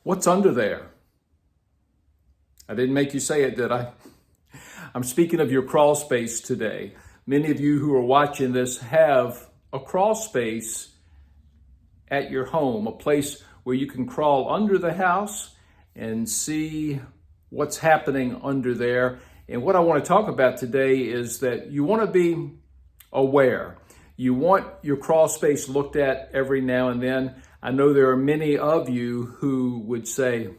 What's under there? I didn't make you say it, did I? I'm speaking of your crawl space today. Many of you who are watching this have a crawl space at your home, a place where you can crawl under the house and see what's happening under there. And what I want to talk about today is that you want to be aware. You want your crawl space looked at every now and then. I know there are many of you who would say,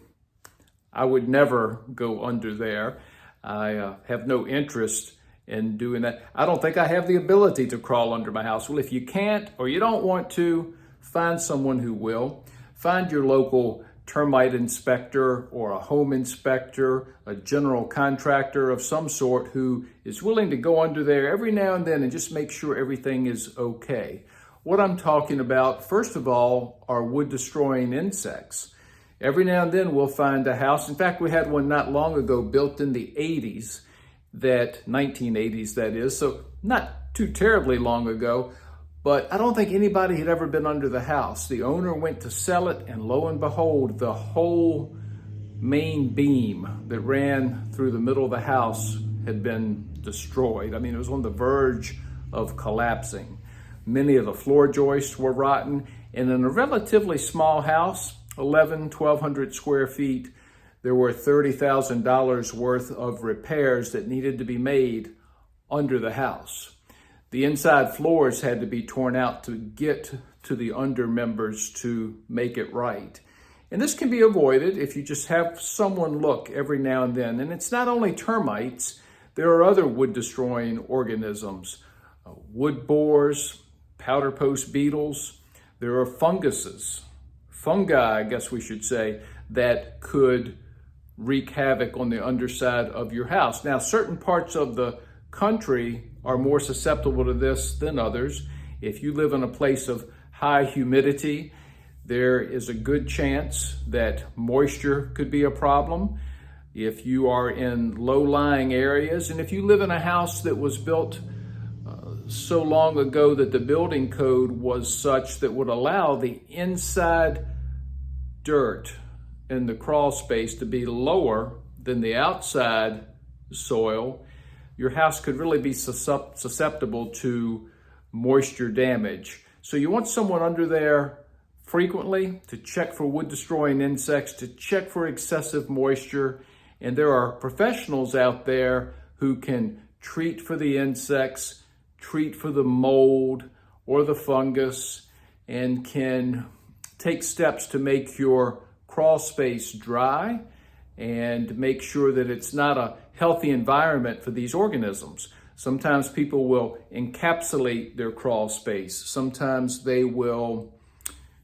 I would never go under there. I have no interest in doing that. I don't think I have the ability to crawl under my house. Well, if you can't or you don't want to, find someone who will. Find your local termite inspector or a home inspector, a general contractor of some sort who is willing to go under there every now and then and just make sure everything is okay. What I'm talking about, first of all, are wood-destroying insects. Every now and then we'll find a house. In fact, we had one not long ago built in the 1980s that is, so not too terribly long ago, but I don't think anybody had ever been under the house. The owner went to sell it, and lo and behold, the whole main beam that ran through the middle of the house had been destroyed. I mean, it was on the verge of collapsing. Many of the floor joists were rotten, and in a relatively small house, 1,200 square feet, there were $30,000 worth of repairs that needed to be made under the house. The inside floors had to be torn out to get to the under members to make it right. And this can be avoided if you just have someone look every now and then. And it's not only termites, there are other wood-destroying organisms, wood borers, powder post beetles. There are fungi, I guess we should say, that could wreak havoc on the underside of your house. Now, certain parts of the country are more susceptible to this than others. If you live in a place of high humidity, there is a good chance that moisture could be a problem. If you are in low-lying areas, and if you live in a house that was built so long ago that the building code was such that would allow the inside dirt in the crawl space to be lower than the outside soil, your house could really be susceptible to moisture damage. So you want someone under there frequently to check for wood-destroying insects, to check for excessive moisture. And there are professionals out there who can treat for the insects, treat for the mold or the fungus, and can take steps to make your crawl space dry and make sure that it's not a healthy environment for these organisms. Sometimes people will encapsulate their crawl space. Sometimes they will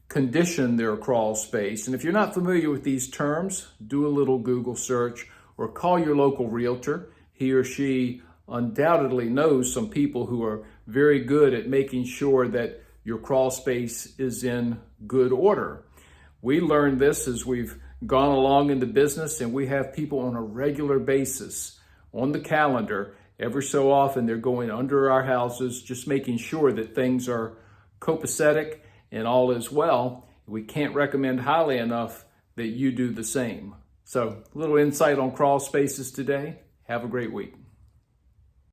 condition their crawl space. And if you're not familiar with these terms, do a little Google search or call your local realtor. He or she undoubtedly knows some people who are very good at making sure that your crawl space is in good order. We learned this as we've gone along in the business, and we have people on a regular basis on the calendar. Every so often they're going under our houses, just making sure that things are copacetic and all is well. We can't recommend highly enough that you do the same. So, a little insight on crawl spaces today. Have a great week.